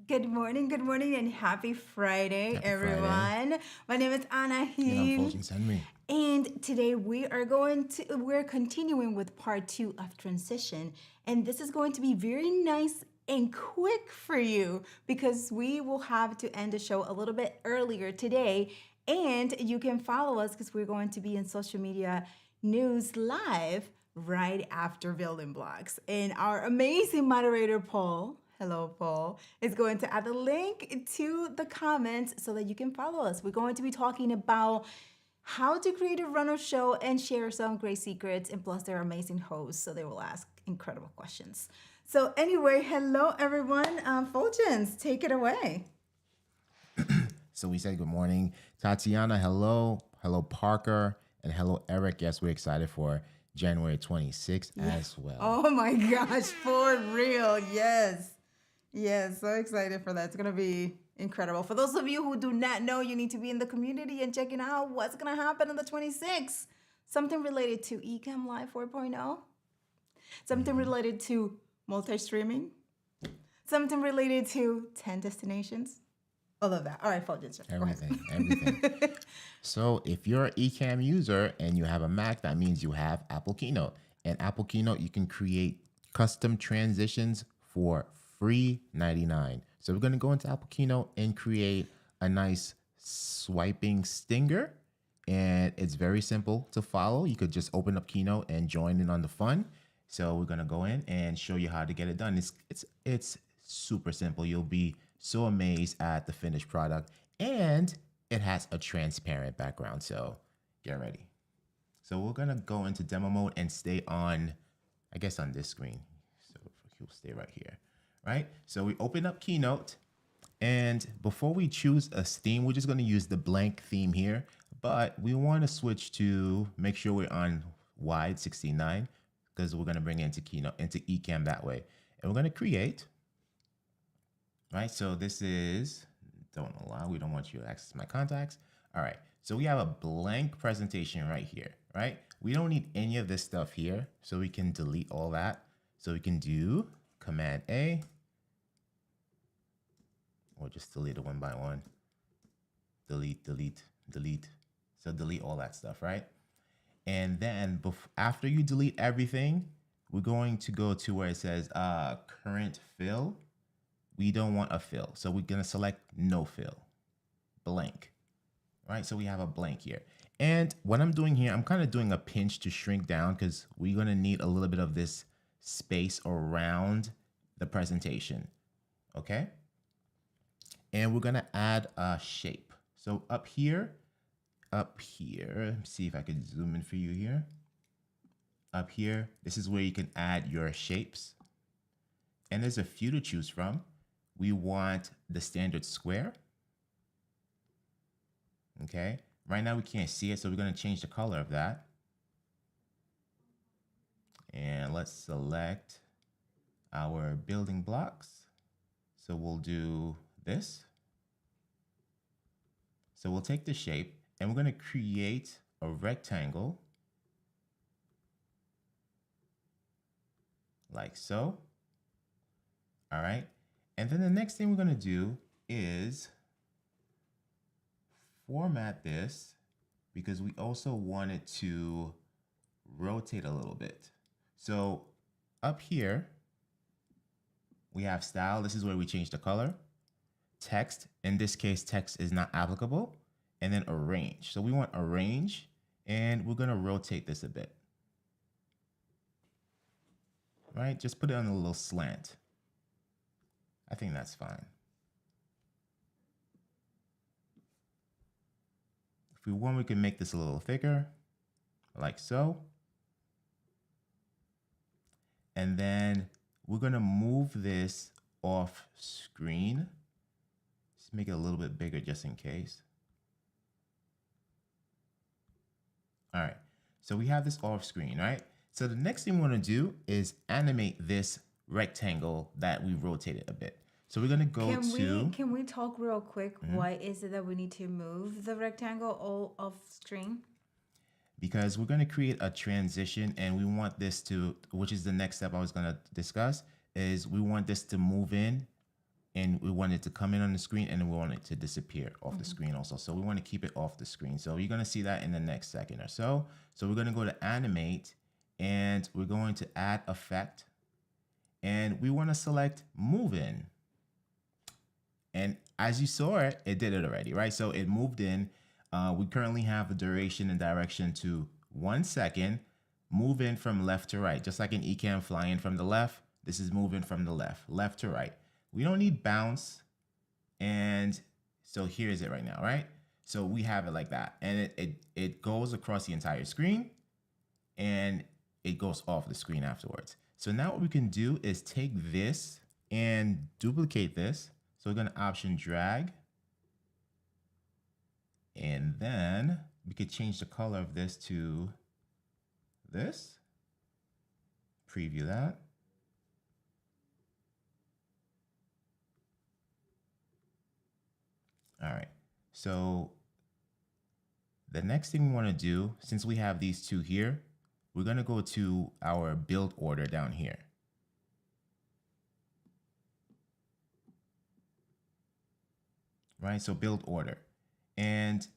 good morning, and happy Friday, Happy everyone. Friday. My name is Anna And I'm He, Fuljens Henry. and today we're continuing with part 2 of transition, and this is going to be very nice and quick for you because we will have to end the show a little bit earlier today, and you can follow us because we're going to be in social media news live right after Building Blocks. And our amazing moderator, Paul, hello, Paul, is going to add a link to the comments so that you can follow us. We're going to be talking about how to create a runner show and share some great secrets. And plus, they're amazing hosts, so they will ask incredible questions. So, anyway, hello, everyone. Fuljens, take it away. So we said good morning. Tatiana, hello. Hello, Parker. And hello, Eric. Yes, we're excited for January 26th as well. Oh my gosh, for real. Yes. Yes, so excited for that. It's going to be incredible. For those of you who do not know, you need to be in the community and checking out what's going to happen on the 26th. Something related to Ecamm Live 4.0, something related to multi-streaming, something related to 10 destinations. All of that. All right, Fuljens. Everything. So if you're an Ecamm user and you have a Mac, that means you have Apple Keynote. And Apple Keynote, you can create custom transitions for free $99. So we're going to go into Apple Keynote and create a nice swiping stinger. And it's very simple to follow. You could just open up Keynote and join in on the fun. So we're going to go in and show you how to get it done. It's super simple. You'll be so amazed at the finished product, and it has a transparent background. So get ready. So we're going to go into demo mode and stay on, I guess, on this screen. So you'll stay right here, right? So we open up Keynote, and before we choose a theme, we're just going to use the blank theme here, but we want to switch to make sure we're on wide 69 because we're going to bring it into Keynote, into Ecamm that way. And we're going to create, right? So this is, don't allow, we don't want you to access my contacts. All right, so we have a blank presentation right here, right? We don't need any of this stuff here, so we can delete all that. So we can do Command A, or just delete it one by one. Delete, delete, delete. So delete all that stuff, right? And then after you delete everything, we're going to go to where it says current fill. We don't want a fill. So we're going to select no fill, blank, right? So we have a blank here. And what I'm doing here, I'm kind of doing a pinch to shrink down because we're going to need a little bit of this space around the presentation, okay? And we're going to add a shape. So up here, let me see if I can zoom in for you here. Up here, this is where you can add your shapes. And there's a few to choose from. We want the standard square. Okay, right now we can't see it, so we're going to change the color of that. And let's select our building blocks. So we'll do this. So we'll take the shape and we're going to create a rectangle like so. All right. And then the next thing we're going to do is format this because we also want it to rotate a little bit. So up here, we have style. This is where we change the color. Text, in this case, text is not applicable. And then arrange. So we want arrange, and we're going to rotate this a bit. Right? Just put it on a little slant. I think that's fine. If we want, we can make this a little thicker, like so. And then we're going to move this off screen. Just make it a little bit bigger just in case. All right, so we have this off screen, right? So the next thing we want to do is animate this rectangle that we rotated a bit. So we're going to go Can we talk real quick? Why is it that we need to move the rectangle all off screen? Because we're going to create a transition, and we want this to, which is the next step I was going to discuss, is we want this to move in and we want it to come in on the screen, and then we want it to disappear off the screen also. So we want to keep it off the screen. So you're going to see that in the next second or so. So we're going to go to animate, and we're going to add effect, and we want to select move in. And as you saw it, it did it already, right? So it moved in. We currently have the duration and direction to 1 second. Move in from left to right, just like an Ecamm flying from the left. This is moving from the left to right. We don't need bounce. And so here's it right now, right? So we have it like that. And it goes across the entire screen, and it goes off the screen afterwards. So now what we can do is take this and duplicate this. So we're going to option drag. And then we could change the color of this to this. Preview that. All right. So the next thing we want to do, since we have these two here, we're going to go to our build order down here. Right? So build order. And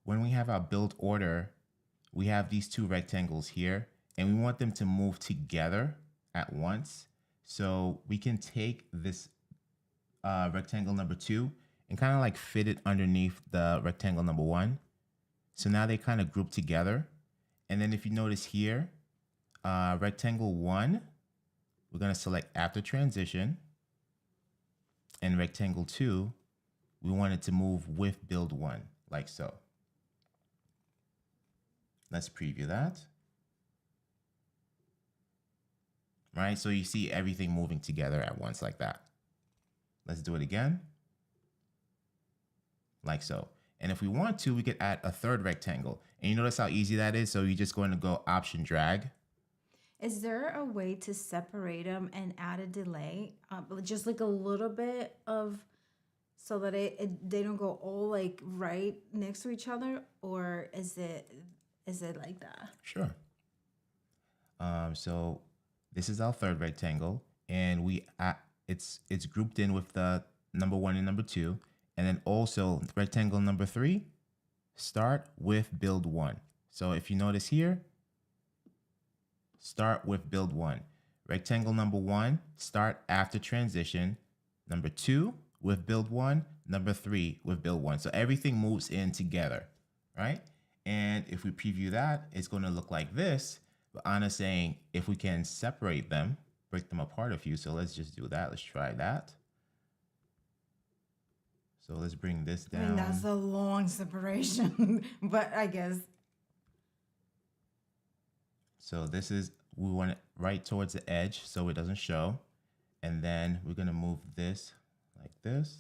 when we have our build order, we have these two rectangles here, and we want them to move together at once. So we can take this rectangle number 2 and kind of like fit it underneath the rectangle number 1. So now they kind of group together. And then if you notice here, rectangle 1, we're going to select after transition. And rectangle 2, we want it to move with build 1, like so. Let's preview that. Right, so you see everything moving together at once like that. Let's do it again. Like so. And if we want to, we could add a third rectangle. And you notice how easy that is? So you're just going to go option drag. Is there a way to separate them and add a delay? Just like a little bit of, so that they don't go all like right next to each other? Or is it like that? Sure. So this is our third rectangle, and it's grouped in with the number 1 and number 2. And then also rectangle number 3, start with build 1. So if you notice here, start with build 1. Rectangle number 1, start after transition. Number 2 with build 1. Number 3 with build 1. So everything moves in together, right? And if we preview that, it's going to look like this. But Anna's saying if we can separate them, break them apart a few. So let's just do that. Let's try that. So let's bring this down. I mean, that's a long separation, but I guess. So this is, we want it right towards the edge so it doesn't show. And then we're going to move this like this.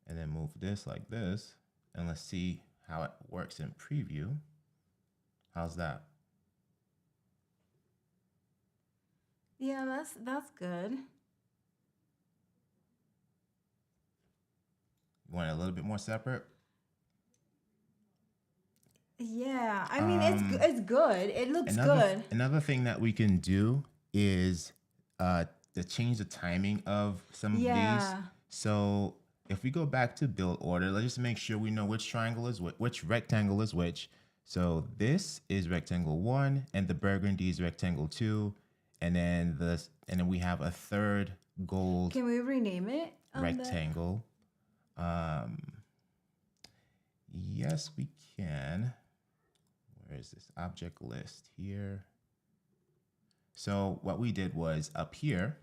And then move this like this. And let's see how it works in preview. How's that? Yeah, that's good. You want it a little bit more separate? Yeah, I mean, it's good. It looks good. Another thing that we can do is to change the timing of some of these. So if we go back to build order, let's just make sure we know which triangle is which rectangle is which. So this is rectangle 1, and the burgundy is rectangle 2, and then we have a third gold. Can we rename it? Rectangle. Yes, we can. Where is this object list here? So what we did was up here,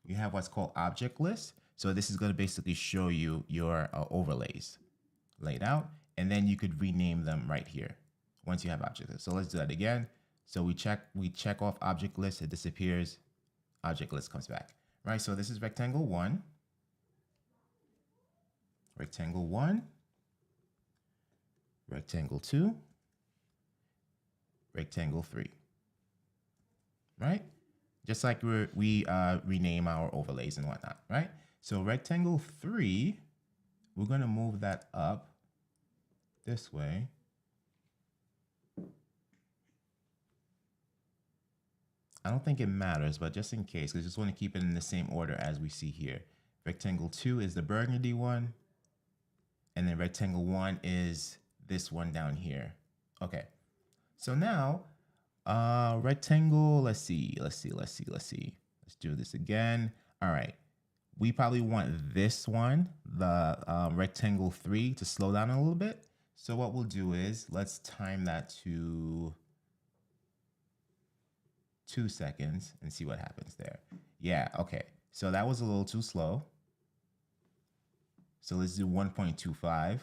you have what's called object list. So this is going to basically show you your overlays laid out, and then you could rename them right here once you have object list. So let's do that again. So we check off object list, it disappears, object list comes back, right? So this is rectangle 1, rectangle 1, rectangle 2, rectangle 3, right? Just like we rename our overlays and whatnot, right? So rectangle 3, we're going to move that up this way. I don't think it matters, but just in case, because I just want to keep it in the same order as we see here. Rectangle 2 is the burgundy one. And then rectangle 1 is this one down here. Okay. So now, rectangle, let's do this again. All right. We probably want this one, the rectangle 3, to slow down a little bit. So what we'll do is let's time that to 2 seconds and see what happens there. Yeah, okay. So that was a little too slow. So let's do 1.25.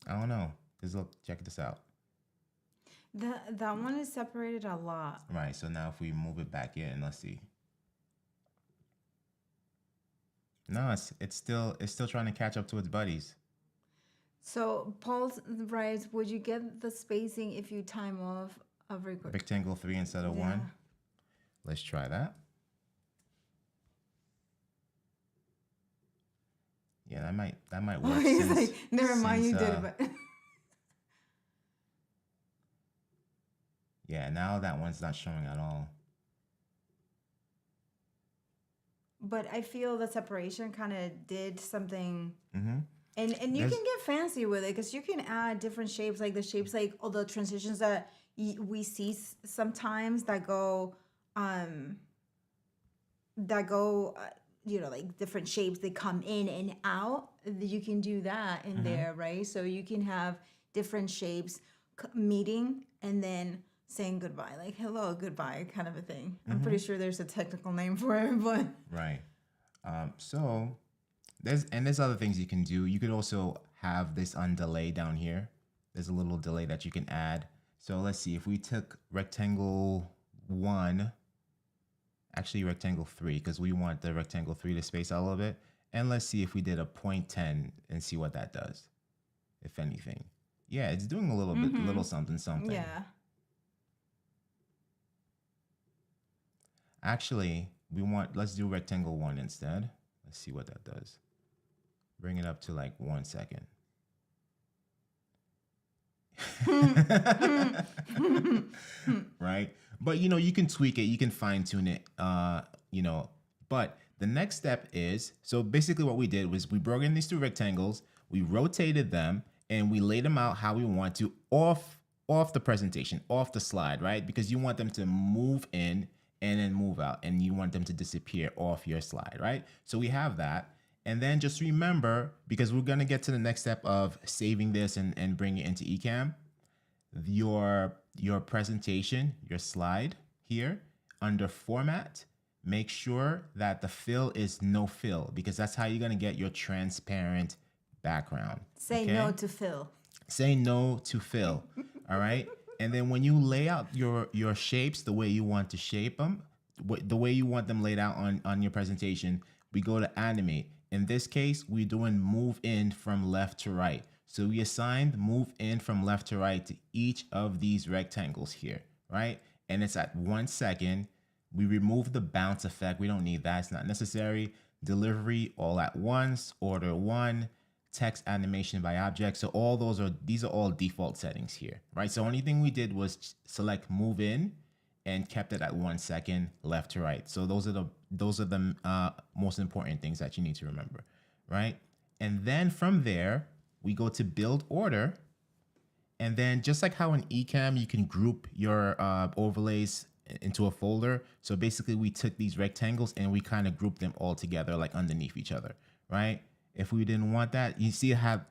I don't know, because look, check this out. That one is separated a lot. Right, so now if we move it back in, let's see. No, it's still trying to catch up to its buddies. So Paul's right. Would you get the spacing if you time off a record? Rectangle 3 instead of 1. Let's try that. Yeah, that might work. He's like, never mind, you did it. But yeah, now that one's not showing at all. But I feel the separation kind of did something. Mm-hmm. And you can get fancy with it because you can add different shapes, like the shapes, like all the transitions that we see sometimes that go, you know, like different shapes. They come in and out. You can do that in there, right? So you can have different shapes meeting and then saying goodbye, like hello, goodbye, kind of a thing. I'm pretty sure there's a technical name for it, but right. So there's other things you can do. You could also have this on delay down here. There's a little delay that you can add. So let's see if we took rectangle 1, actually rectangle 3, because we want the rectangle 3 to space out a little bit. And let's see if we did a 0.10 and see what that does, if anything. Yeah, it's doing a little bit, little something. yeah. Actually, let's do rectangle 1 instead. Let's see what that does. Bring it up to like 1 second. Right? But you can tweak it, you can fine tune it, but the next step is, so basically what we did was we broke in these 2 rectangles, we rotated them, and we laid them out how we want to off the presentation, off the slide, right? Because you want them to move in and then move out, and you want them to disappear off your slide, right? So we have that. And then just remember, because we're going to get to the next step of saving this and bringing it into Ecamm, your presentation, your slide here under format, make sure that the fill is no fill, because that's how you're going to get your transparent background. Say no to fill. Say no to fill. All right. And then when you lay out your shapes the way you want to shape them, the way you want them laid out on your presentation, we go to animate. In this case, we're doing move in from left to right. So we assigned move in from left to right to each of these rectangles here, right? And it's at 1 second. We remove the bounce effect. We don't need that. It's not necessary. Delivery all at once, order 1, text animation by object. So these are all default settings here, right? So anything we did was select move in and kept it at 1 second left to right. So those are the most important things that you need to remember, right? And then from there, we go to build order. And then just like how in Ecamm, you can group your overlays into a folder. So basically we took these rectangles and we kind of grouped them all together like underneath each other, right? If we didn't want that, you see you have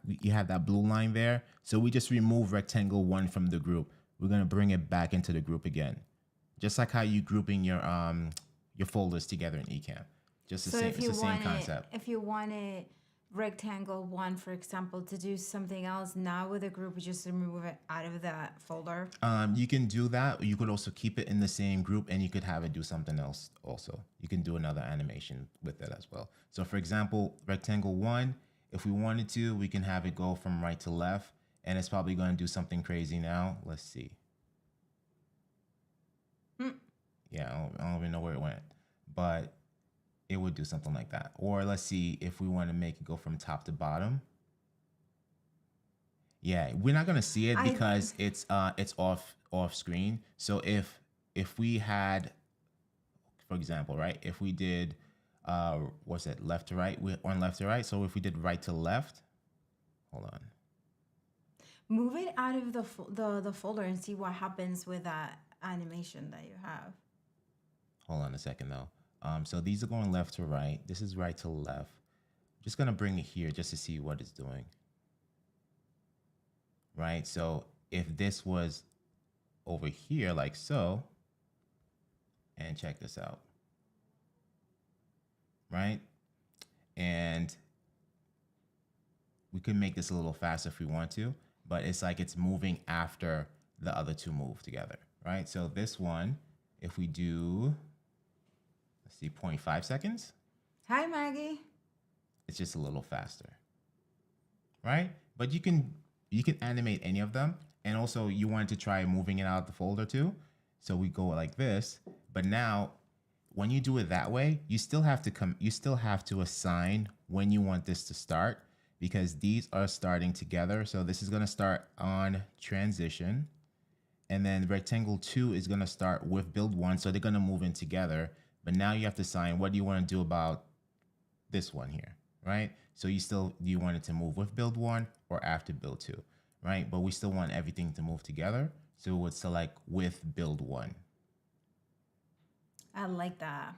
that blue line there. So we just remove rectangle 1 from the group. We're going to bring it back into the group again. Just like how you grouping your folders together in Ecamm. It's the same concept. If you wanted rectangle 1, for example, to do something else, now with a group, we just remove it out of that folder. You can do that. You could also keep it in the same group, and you could have it do something else also. You can do another animation with it as well. So for example, rectangle 1, if we wanted to, we can have it go from right to left, and it's probably going to do something crazy now. Let's see. Yeah, I don't even know where it went, but it would do something like that. Or let's see if we want to make it go from top to bottom. Yeah, we're not gonna see it I because it's off screen. So if we had, for example, right, if we did what's it, left to right, we on left to right. So if we did right to left, hold on. move it out of the folder and see what happens with that animation that you have. Hold on a second though. So these are going left to right. This is right to left. I'm just gonna bring it here just to see what it's doing. Right. So if this was over here like so, and check this out. Right. And we could make this a little faster if we want to, but it's like it's moving after the other two move together. Right. So this one, if we do, let's see, 0.5 seconds. Hi, Maggie. It's just a little faster. Right. But you can animate any of them. And also you want to try moving it out of the folder too. So we go like this, but now when you do it that way, you still have to assign when you want this to start, because these are starting together. So this is going to start on transition, and then rectangle 2 is going to start with build 1. So they're going to move in together, but now you have to assign what do you want to do about this one here, right? So do you want it to move with build 1 or after build 2, right? But we still want everything to move together. So we would select with build 1. I like that.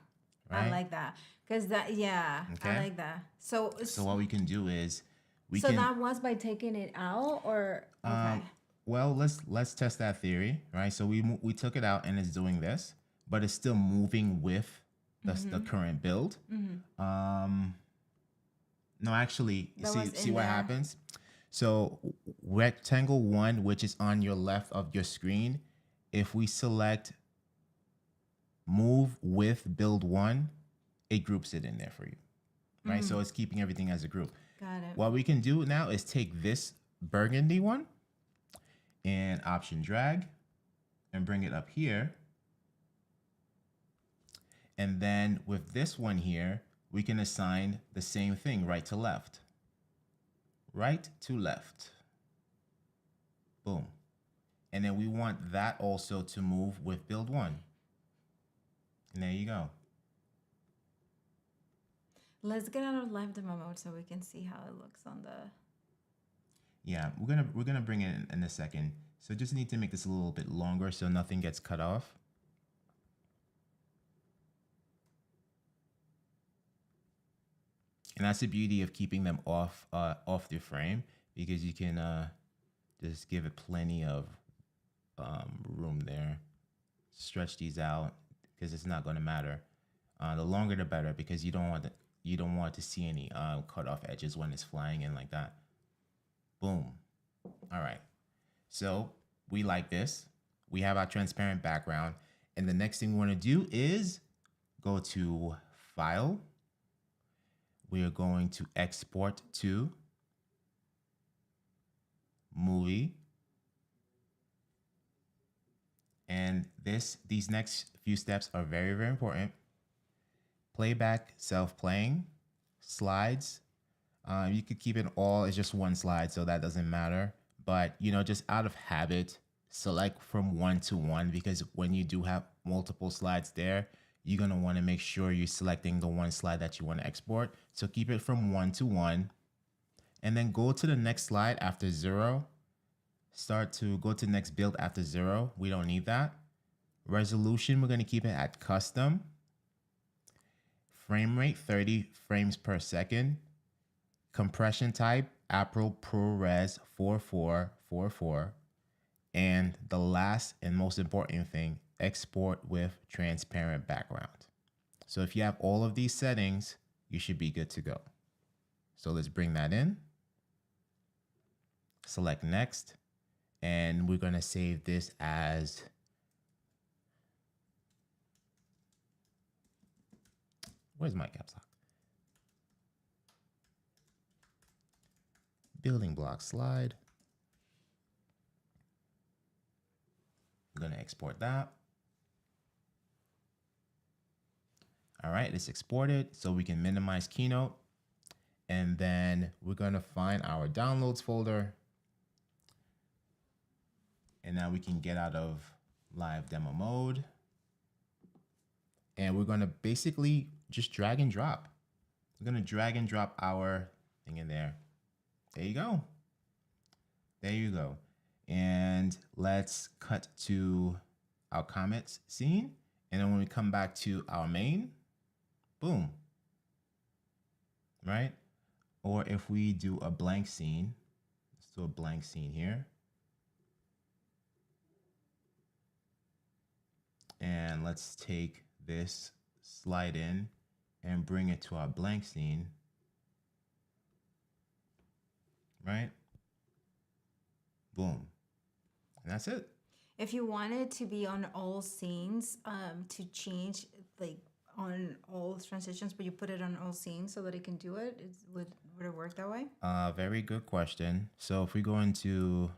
Right? I like that. Because that, yeah, Okay. I like that. So what we can do is that was by taking it out, or okay. Well, let's test that theory, right? So we took it out and it's doing this, but it's still moving with the current build. No, actually, see what happens. So rectangle 1, which is on your left of your screen, if we select move with build 1, it groups it in there for you, right? So it's keeping everything as a group. Got it. What we can do now is take this burgundy one and option drag and bring it up here. And then with this one here, we can assign the same thing, right to left. Right to left. Boom. And then we want that also to move with build 1. And there you go. Let's get out of live demo mode so we can see how it looks on the. Yeah, we're gonna bring it in a second. So just need to make this a little bit longer so nothing gets cut off. And that's the beauty of keeping them off the frame, because you can just give it plenty of room there. Stretch these out because it's not going to matter. The longer the better, because you don't want to see any cut off edges when it's flying in like that. Boom. All right. So we like this. We have our transparent background, and the next thing we want to do is go to File. We are going to export to movie. And these next few steps are very, very important. Playback, self-playing, slides. You could keep it all as just one slide, so that doesn't matter. But, just out of habit, select from 1 to 1, because when you do have multiple slides there, you're going to want to make sure you're selecting the one slide that you want to export. So keep it from 1 to 1. And then go to the next slide after 0. Start to go to the next build after 0. We don't need that. Resolution, we're going to keep it at custom. Frame rate, 30 frames per second. Compression type, April ProRes 4444. And the last and most important thing, export with transparent background. So if you have all of these settings, you should be good to go. So let's bring that in. Select next. And we're going to save this as where's my caps lock? Building block slide. I'm going to export that. All right, it's exported, so we can minimize Keynote. And then we're going to find our downloads folder. And now we can get out of live demo mode. And we're going to basically just drag and drop. We're going to drag and drop our thing in there. There you go. There you go. And let's cut to our comments scene. And then when we come back to our main, boom. Right? Or if we do a blank scene, let's do a blank scene here. And let's take this slide in and bring it to our blank scene. Right? Boom. And that's it. If you wanted to be on all scenes, to change like on all transitions, but you put it on all scenes so that it can do it, would it work that way? Very good question. So if we go into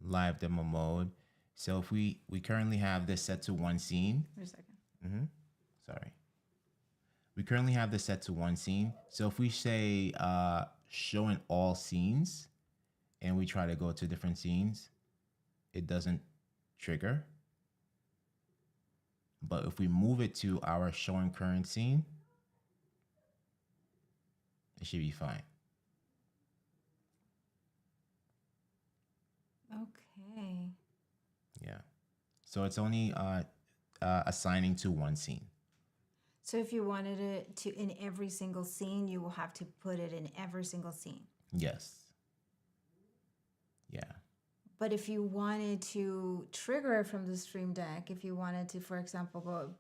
live demo mode, so if we currently have this set to one scene. Wait a second. Sorry. We currently have this set to one scene. So if we say show in all scenes and we try to go to different scenes, it doesn't trigger. But if we move it to our show in current scene, it should be fine. Okay. Yeah. So it's only assigning to one scene. So if you wanted it to in every single scene, you will have to put it in every single scene. Yes. Yeah. But if you wanted to trigger it from the Stream Deck, if you wanted to, for example,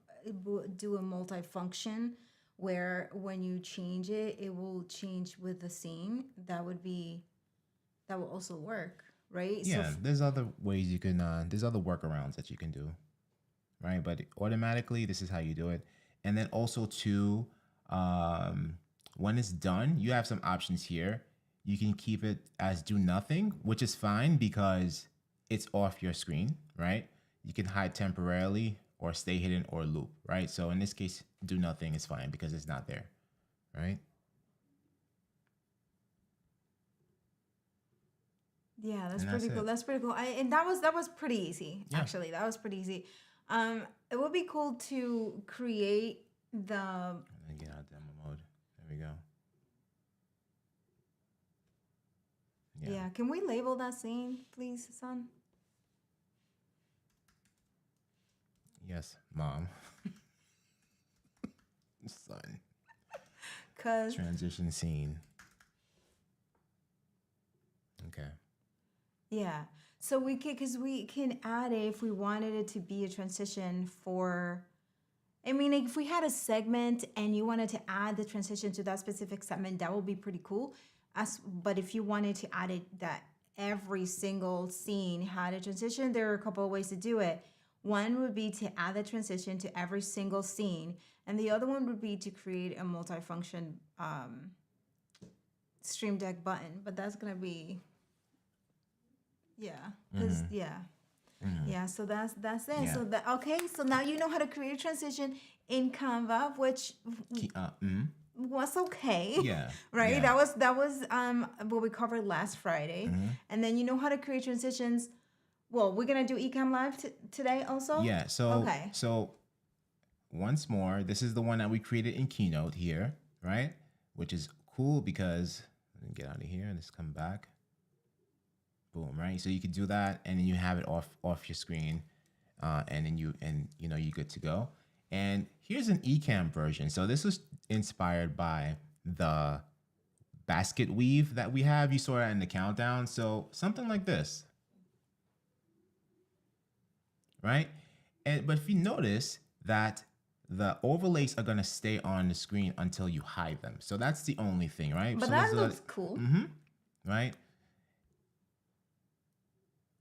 do a multi-function where when you change it, it will change with the scene, that will also work, right? Yeah, So there's other ways you can, there's other workarounds that you can do, right? But automatically, this is how you do it. And then also too, when it's done, you have some options here. You can keep it as do nothing, which is fine because it's off your screen, right? You can hide temporarily or stay hidden or loop, right? So in this case, do nothing is fine because it's not there, right? yeah, that's And pretty that's cool. it. That's pretty cool. And that was pretty easy. Yeah. Actually, that was pretty easy. It would be cool to create the. And then get out demo mode. There we go. Yeah. Can we label that scene, please, son? Yes, mom. Son. Cause Transition scene. Okay. yeah, so because we can add it if we wanted it to be a transition for. I mean, like if we had a segment and you wanted to add the transition to that specific segment, that would be pretty cool. But if you wanted to add it that every single scene had a transition, there are a couple of ways to do it. One would be to add the transition to every single scene, and the other one would be to create a multifunction Stream Deck button. But that's gonna be, yeah, yeah. So that's it. Yeah. So that okay. So now you know how to create a transition in Canva, which was okay. Yeah. Right. Yeah. That was what we covered last Friday, and then you know how to create transitions. Well, we're gonna do Ecamm Live today also. Yeah. So okay. So once more, this is the one that we created in Keynote here, right? Which is cool because let me get out of here and just come back. Boom, right? So you can do that, and then you have it off your screen, and then you're good to go. And here's an Ecamm version. So this was inspired by the basket weave that we have. You saw that in the countdown. So something like this, right? But if you notice that the overlays are gonna stay on the screen until you hide them. So that's the only thing, right? But so that looks cool. Right?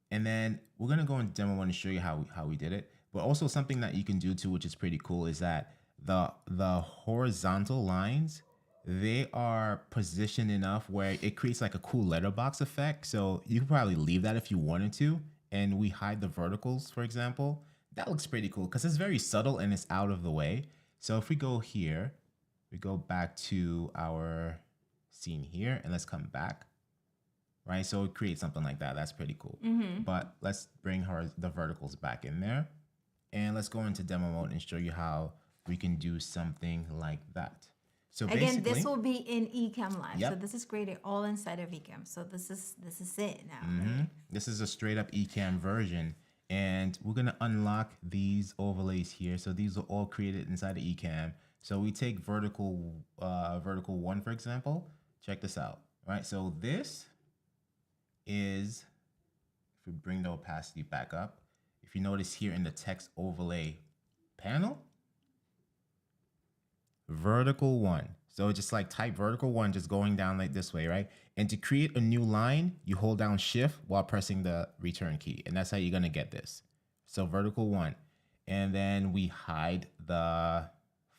And then we're gonna go in demo one and show you how we did it. But also something that you can do too, which is pretty cool, is that the horizontal lines, they are positioned enough where it creates like a cool letterbox effect. So you could probably leave that if you wanted to. And we hide the verticals, for example. That looks pretty cool because it's very subtle and it's out of the way. So if we go here, we go back to our scene here and let's come back. right? So it creates something like that. That's pretty cool. But let's bring the verticals back in there. And let's go into demo mode and show you how we can do something like that. So Again, this will be in Ecamm Live. Yep. So this is created all inside of Ecamm. So this is it now. Right? This is a straight up Ecamm version. And we're gonna unlock these overlays here. So these are all created inside of Ecamm. So we take vertical 1, for example. Check this out, right? So this is, if we bring the opacity back up, if you notice here in the text overlay panel, vertical 1. So just like type vertical 1, just going down like this way, right? And to create a new line, you hold down shift while pressing the return key. And that's how you're gonna get this. So vertical 1. And then we hide the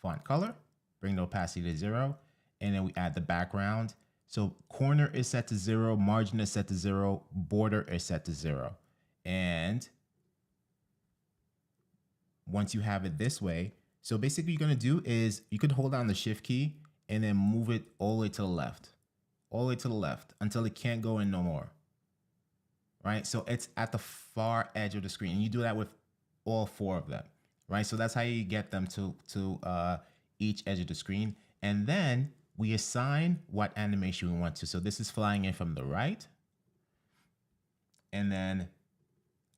font color, bring the opacity to 0. And then we add the background. So corner is set to 0, margin is set to 0, border is set to 0. And once you have it this way, so basically you're gonna do is you could hold down the shift key and then move it all the way to the left, until it can't go in no more, right? So it's at the far edge of the screen, and you do that with all 4 of them, right? So that's how you get them to each edge of the screen. And then we assign what animation we want to. So this is flying in from the right, and then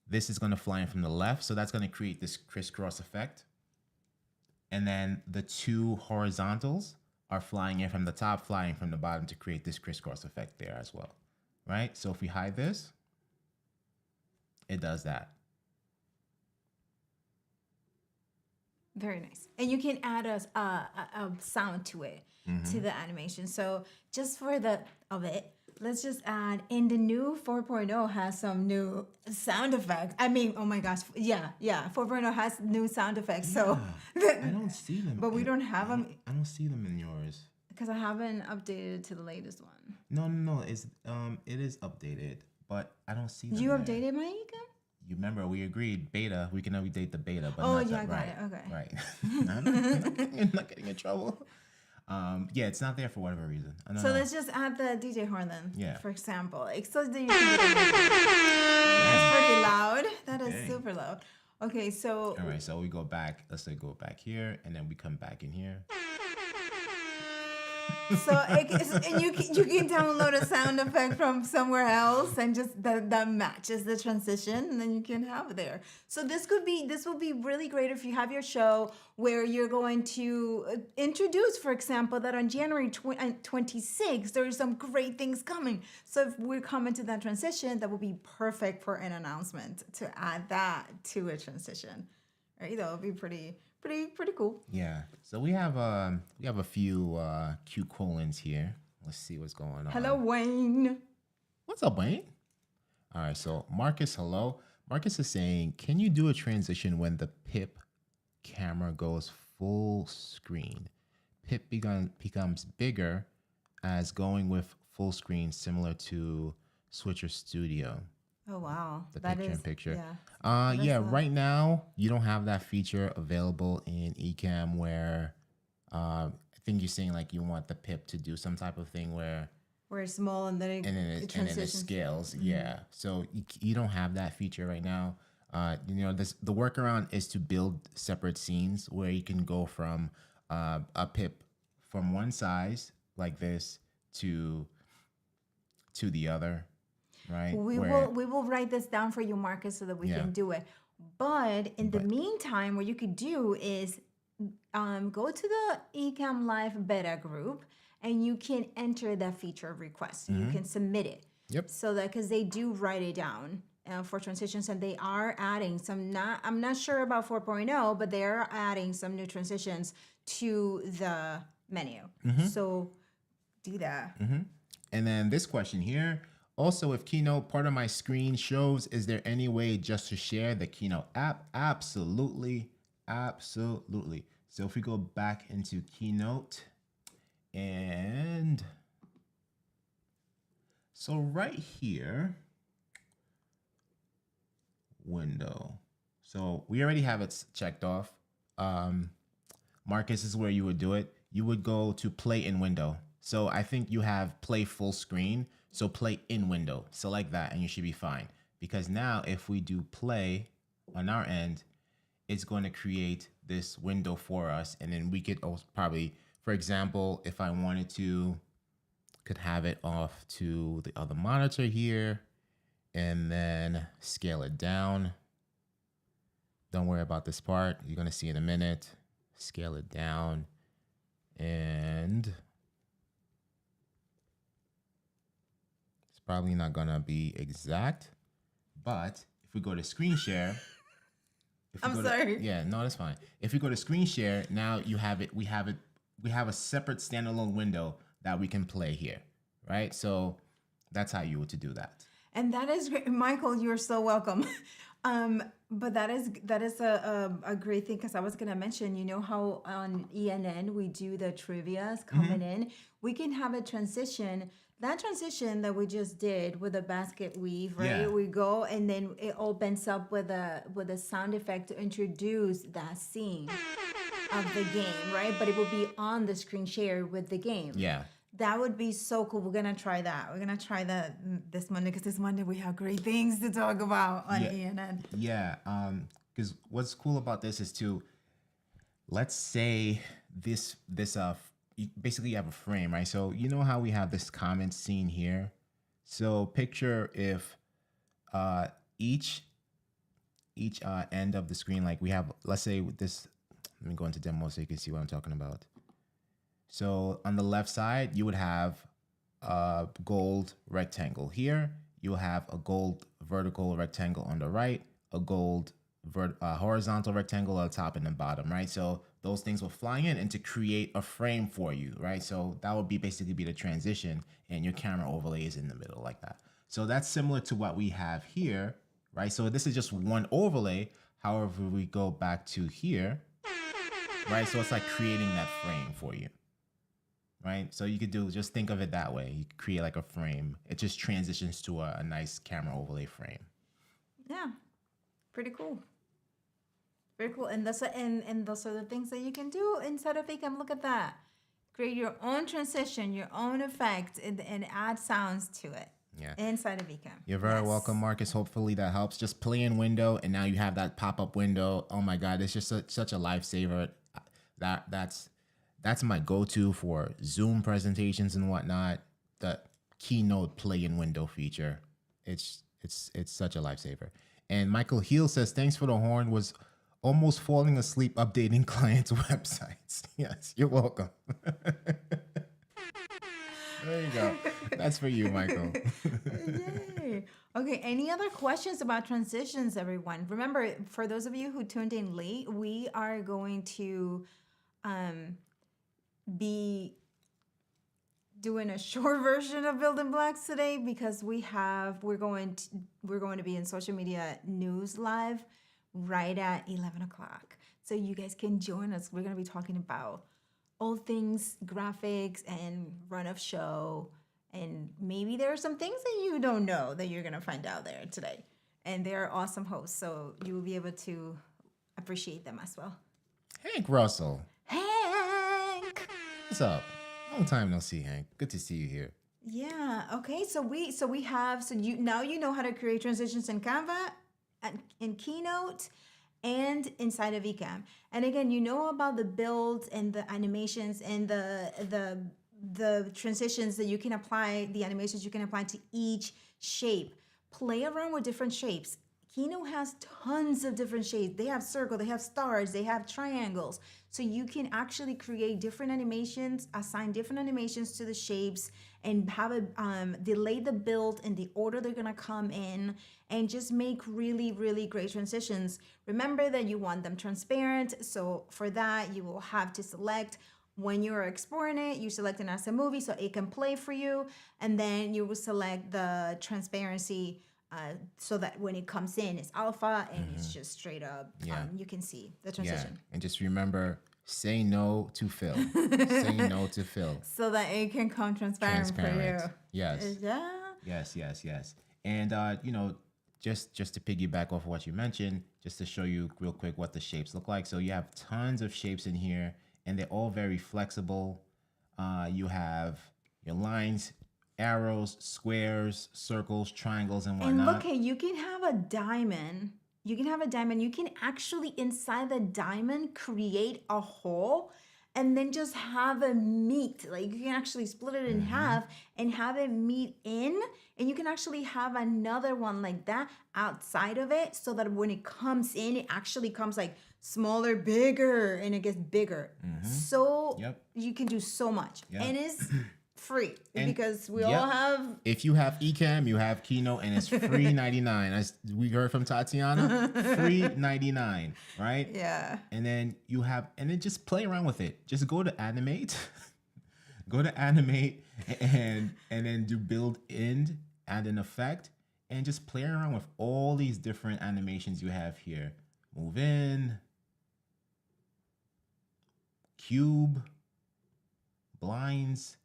this is gonna fly in from the left. So that's gonna create this crisscross effect. And then the 2 horizontals are flying in from the top, flying from the bottom to create this crisscross effect there as well, right? So if we hide this, it does that. Very nice. And you can add a sound to it, to the animation. So just for the of it, let's just add, in the new 4.0 has some new sound effects. I mean, oh my gosh, yeah, 4.0 has new sound effects. So I don't see them. But we don't have them I don't see them in yours. because I haven't updated to the latest one. No. It's it is updated, but I don't see them. You there. updated my Ecamm? You remember we agreed beta. We can update the beta, but Oh, not yeah, that, got right, it. Okay. Right. You're not getting in trouble. Yeah, it's not there for whatever reason. I don't So know. let's just add the DJ horn then. Yeah. For example, like, so that you can that's pretty loud. That is Dang. super loud. Okay, so All right, so we go back. Let's say go back here, and then we come back in here. and you can download a sound effect from somewhere else and just that matches the transition, and then you can have it there. So this will be really great if you have your show where you're going to introduce, for example, that on January 26th there are some great things coming. So if we're coming to that transition, that would be perfect for an announcement to add that to a transition. Right? That would be pretty cool. Yeah. So we have a few Q colons here. Let's see what's going on. Hello, Wayne. What's up, Wayne? All right. So Marcus, hello. Marcus is saying, can you do a transition when the PIP camera goes full screen? PIP becomes bigger as going with full screen, similar to Switcher Studio. Oh wow, The that picture is in picture. yeah. Yeah, right now you don't have that feature available in Ecamm where I think you're saying like you want the pip to do some type of thing where Where it's small and then it it transitions. scales. Yeah. So you don't have that feature right now. The workaround is to build separate scenes where you can go from a pip from one size like this to the other. Right. We will write this down for you, Marcus, so that we can do it. But in the meantime, what you could do is go to the Ecamm Live beta group, and you can enter that feature request. You can submit it. Yep. So that because they do write it down for transitions, and they are adding some. I'm not sure about 4.0, but they are adding some new transitions to the menu. So do that. And then this question here. Also, if Keynote, part of my screen shows, is there any way just to share the Keynote app? Absolutely. Absolutely. So if we go back into Keynote, and so right here, window. So we already have it checked off. Marcus, is where you would do it. You would go to play in window. So I think you have play full screen. So play in window, select that, and you should be fine. Because now if we do play on our end, it's going to create this window for us. And then we could also probably, for example, if I wanted to, could have it off to the other monitor here and then scale it down. Don't worry about this part. You're going to see in a minute. Scale it down. And it's probably not going to be exact. But if we go to screen share. I'm sorry. Yeah, no, that's fine. If we go to screen share, now you have it. We have a separate standalone window that we can play here, right? So that's how you would to do that. And that is great. Michael, you're so welcome. But that is a great thing, because I was gonna mention, you know how on ENN we do the trivias coming in. We can have a transition. That transition that we just did with the basket weave, right? Yeah. We go and then it opens up with a sound effect to introduce that scene of the game, right? But it will be on the screen share with the game. Yeah. That would be so cool. We're gonna try that. We're gonna try that this Monday, because this Monday we have great things to talk about on ENN. Yeah. Because what's cool about this is let's say this basically you have a frame, right? So you know how we have this comment scene here. So picture if each end of the screen, like we have, let's say with this. Let me go into demo so you can see what I'm talking about. So on the left side, you would have a gold rectangle here. You'll have a gold vertical rectangle on the right, a gold horizontal rectangle on the top and the bottom, right? So those things will fly in and to create a frame for you, right? So that would basically be the transition, and your camera overlay is in the middle like that. So that's similar to what we have here, right? So this is just one overlay. However, we go back to here, right? So it's like creating that frame for you, right? So you could just think of it that way. You could create like a frame. It just transitions to a nice camera overlay frame. Yeah, pretty cool. Very cool. And those are the things that you can do inside of Ecamm. Look at that. Create your own transition, your own effect, and add sounds to it. Yeah. Inside of Ecamm. You're very welcome, Marcus. Hopefully that helps. Just play in window, and now you have that pop-up window. Oh my God, it's just such a lifesaver. That's my go-to for Zoom presentations and whatnot. The Keynote play in window feature. It's such a lifesaver. And Michael Heel says, thanks for the horn. Was almost falling asleep updating clients' websites. Yes, you're welcome. There you go. That's for you, Michael. Yay. Okay, any other questions about transitions, everyone? Remember, for those of you who tuned in late, we are going to be doing a short version of Building Blocks today, because we're going to be in social media news live right at 11 o'clock. So you guys can join us. We're going to be talking about all things graphics and run of show. And maybe there are some things that you don't know that you're going to find out there today. And they're awesome hosts, so you will be able to appreciate them as well. Hank Russell. Hank! What's up? Long time no see, Hank. Good to see you here. Yeah. Okay. So you know how to create transitions in Canva, in Keynote, and inside of Ecamm. And again, you know about the builds and the animations and the transitions that you can apply, the animations you can apply to each shape. Play around with different shapes. Keynote has tons of different shapes. They have circle, they have stars, they have triangles. So you can actually create different animations, assign different animations to the shapes, and have it delay the build in the order they're gonna come in, and just make really, really great transitions. Remember that you want them transparent. So for that, you will have to select, when you're exporting it, you select it as a movie so it can play for you. And then you will select the transparency so that when it comes in, it's alpha and it's just straight up. You can see the transition. Yeah. And just remember, say no to Phil. Say no to Phil. So that it can come transparent for you. Yes. Yeah. Yes. And, just to piggyback off what you mentioned, just to show you real quick what the shapes look like. So you have tons of shapes in here, and they're all very flexible. You have your lines. arrows, squares, circles, triangles, and And whatnot. look, you can have a diamond. You can have a diamond. You can actually, inside the diamond, create a hole and then just have it meet. Like you can actually split it in half and have it meet in. And you can actually have another one like that outside of it so that when it comes in, it actually comes like smaller, bigger, and it gets bigger. So Yep. you can do so much. Yep. And it's free And- because we yep. all have If you have Ecamm, you have Keynote, and it's free 99. As we heard from Tatiana, free 99, right? yeah. And then you have, and then just play around with it. Just go to animate, go to animate, and then do build end, add an effect, and just play around with all these different animations you have here. Move in, cube, blinds.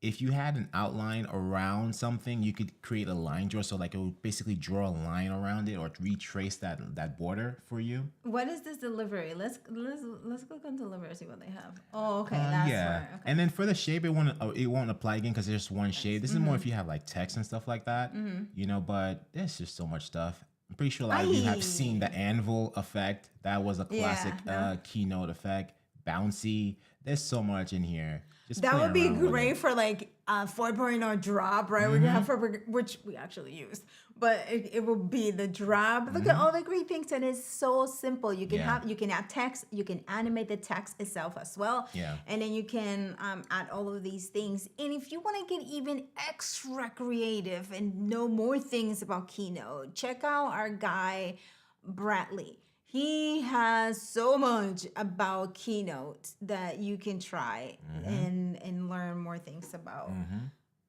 If you had an outline around something, you could create a line draw. So like it would basically draw a line around it or retrace that border for you. What is this delivery? Let's click on delivery, see what they have. Oh, okay, that's Yeah. right. Okay. And then for the shape, it won't apply again because there's just one shape. This is more if you have like text and stuff like that, you know. But there's just so much stuff. I'm pretty sure a lot of you have seen the anvil effect. That was a classic Keynote effect. Bouncy. There's so much in here. Just That play would be around with great it. for like 4.0 drop, right? We have which we actually used, but it will be the drop. Look at all the great things, and it's so simple. You can you can add text, you can animate the text itself as well, and then you can add all of these things. And if you want to get even extra creative and know more things about Keynote, check out our guy Bradley. He has so much about Keynote that you can try and learn more things about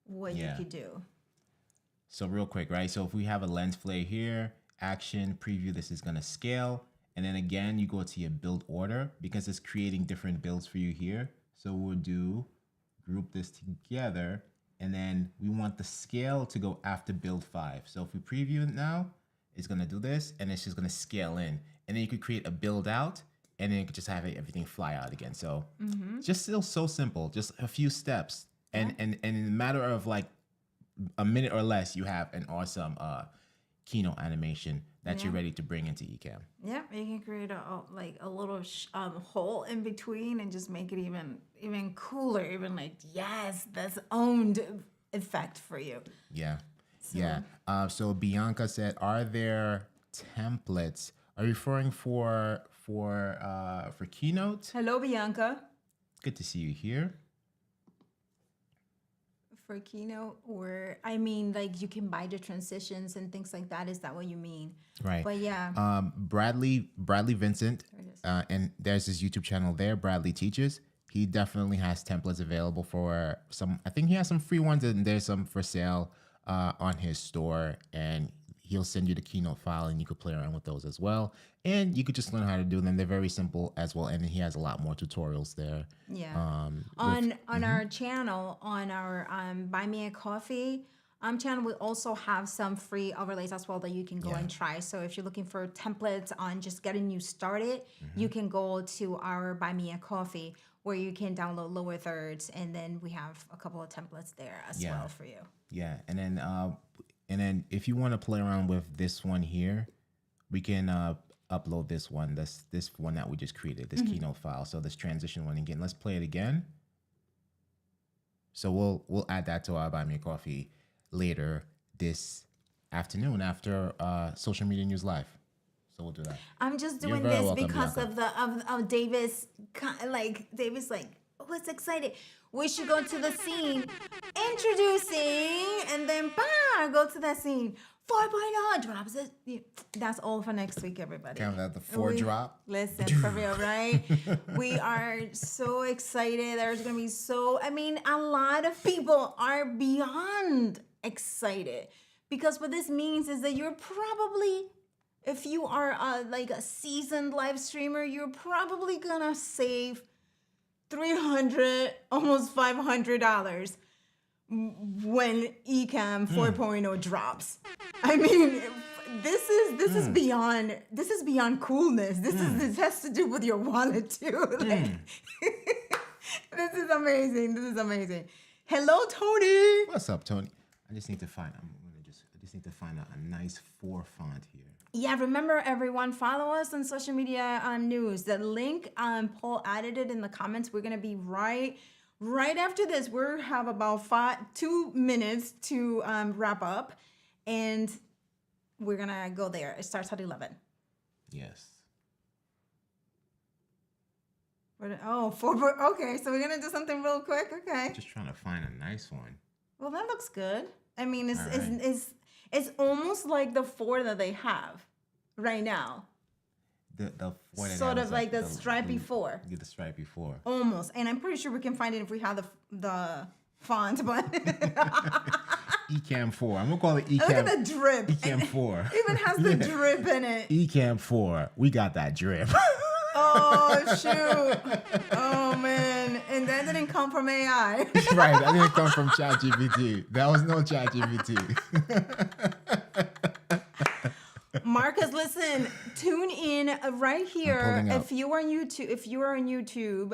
what you could do. So real quick, right? So if we have a lens flare here, action, preview, this is gonna scale. And then again, you go to your build order because it's creating different builds for you here. So we'll group this together. And then we want the scale to go after build 5. So if we preview it now, it's gonna do this and it's just gonna scale in. And then you could create a build out and then you could just have everything fly out again. So just still so simple, just a few steps. And in a matter of like a minute or less, you have an awesome Keynote animation that you're ready to bring into Ecamm. Yeah, you can create a little hole in between and just make it even cooler. Even like, yes, that's owned effect for you. Yeah. So Bianca said, are there templates? Are you referring for Keynote? Hello, Bianca. Good to see you here. For Keynote, or I mean, like you can buy the transitions and things like that. Is that what you mean? Right. But yeah. Bradley Vincent, and there's his YouTube channel there. Bradley Teaches. He definitely has templates available for some. I think he has some free ones, and there's some for sale on his store. And he'll send you the Keynote file, and you could play around with those as well. And you could just learn how to do them. They're very simple as well, and he has a lot more tutorials there. Yeah. On our channel, on our Buy Me a Coffee channel, we also have some free overlays as well that you can go and try. So if you're looking for templates on just getting you started, you can go to our Buy Me a Coffee where you can download lower thirds, and then we have a couple of templates there as well for you. Yeah, and then if you want to play around with this one here, we can upload this one. This one that we just created, this Keynote file. So this transition one again. Let's play it again. So we'll add that to our Buy Me a Coffee later this afternoon after Social Media News Live. So we'll do that. I'm just You're doing very this welcome, because Bianca. of Davis. Davis like, oh, it's excited. We should go to the scene, introducing, and then go to that scene. 4.0 drops. That's all for next week, everybody. Count that the 4 drop. Listen, for real, right? We are so excited. There's going to be a lot of people are beyond excited because what this means is that you're probably, if you are like a seasoned live streamer, you're probably going to save $300, almost $500 when Ecamm 4.0 drops. I mean, this is beyond coolness. This has to do with your wallet too. Like, this is amazing. Hello, Tony. What's up, Tony? I just need to find. I just need to find a nice 4 font here. Yeah, remember everyone, follow us on social media news. The link, Paul added it in the comments. We're gonna be right after this. We have about 2 minutes to wrap up, and we're gonna go there. It starts at 11. Yes. Okay, so we're gonna do something real quick. Okay. Just trying to find a nice one. Well, that looks good. I mean, All it's almost like the 4 that they have right now. The 4 that Sort was of like the stripy 4. Get the stripy 4. Almost. And I'm pretty sure we can find it if we have the font, but Ecamm 4. I'm gonna call it Ecamm. look at the drip. Ecamm 4. It even has the drip in it. Ecamm 4. We got that drip. Oh shoot. Oh man. And that didn't come from AI. Right. That didn't come from ChatGPT. That was no ChatGPT. Marcus, listen, tune in right here. pulling up. If you are on YouTube,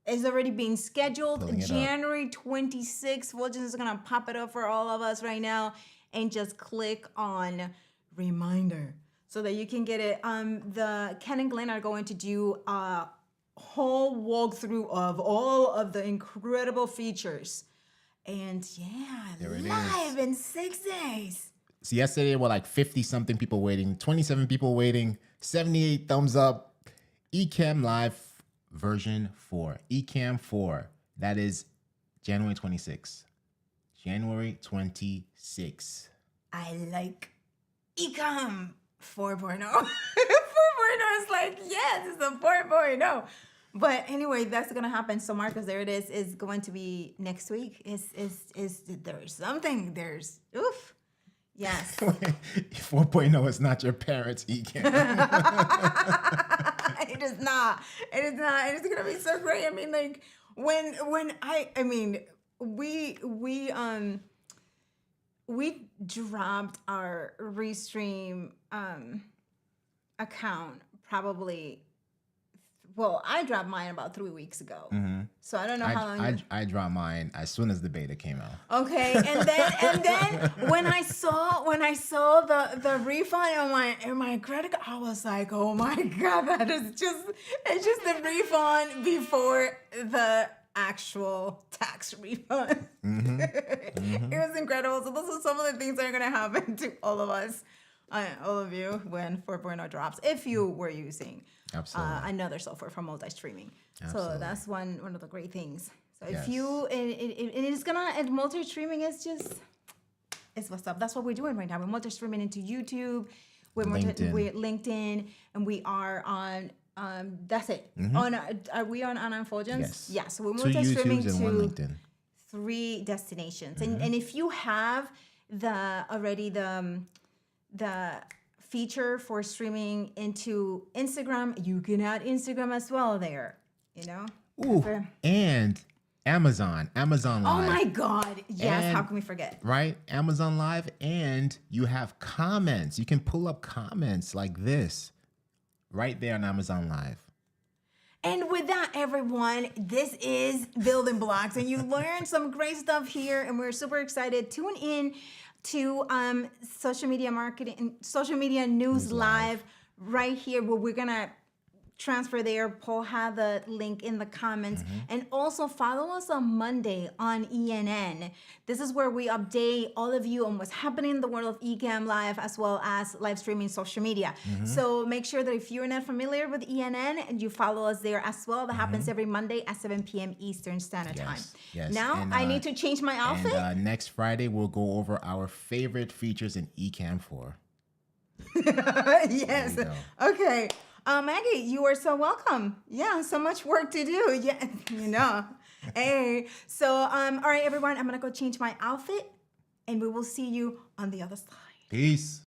it's already being scheduled. Pulling it up. January 26th. Fuljens is gonna pop it up for all of us right now, and just click on reminder so that you can get it. Ken and Glenn are going to do a whole walkthrough of all of the incredible features, and There it live in 6 days. So yesterday there were like 50 something people waiting, 27 people waiting, 78 thumbs up. Ecamm Live version 4. Ecamm 4. That is January 26th. January 26th. I like Ecamm 4.0. 4.0 is like, yes, it's a 4.0. But anyway, that's gonna happen. So Marcus, there it is going to be next week. Is there's something, there's oof. Yes. 4.0 is not your parents' Ecamm. It is not. It is not. It's gonna be so great. I mean, like we dropped our Restream account probably. Well, I dropped mine about 3 weeks ago. Mm-hmm. So I don't know how long. I dropped mine as soon as the beta came out. Okay, and then when I saw the refund on my credit card, I was like, oh my god, it's just the refund before the actual tax refund. Mm-hmm. Mm-hmm. It was incredible. So those are some of the things that are gonna happen to all of us, all of you, when 4.0 drops, if you were using another software for multi-streaming. Absolutely. So that's one of the great things. So Yes. if you, it's gonna, and multi-streaming is just, it's what's up. That's what we're doing right now. We're multi-streaming into YouTube, we're LinkedIn, and we are on, that's it. Are we on Fuljens? Yes. Yeah, so we're 2 multi-streaming YouTubes and 1 to LinkedIn. 3 destinations. And if you have the feature for streaming into Instagram, you can add Instagram as well there, you know? Ooh, and Amazon Live. Oh my God. Yes, And- how can we forget? Right? Amazon Live, and you have comments. You can pull up comments like this right there on Amazon Live. And with that, everyone, this is Building Blocks, and you learned some great stuff here, and we're super excited. Tune in to social media marketing, social media news live right here, where we're gonna transfer there. Paul had the link in the comments. And also follow us on Monday on ENN. This is where we update all of you on what's happening in the world of Ecamm Live, as well as live streaming social media. So make sure that if you're not familiar with ENN, and you follow us there as well. That happens every Monday at 7 p.m. Eastern Standard Time. Yes. Now And, I need to change my outfit. And next Friday, we'll go over our favorite features in Ecamm 4. Yes. There you Okay. Maggie, you are so welcome. Yeah, so much work to do. Yeah, you know. Hey. So, all right, everyone, I'm gonna go change my outfit, and we will see you on the other side. Peace.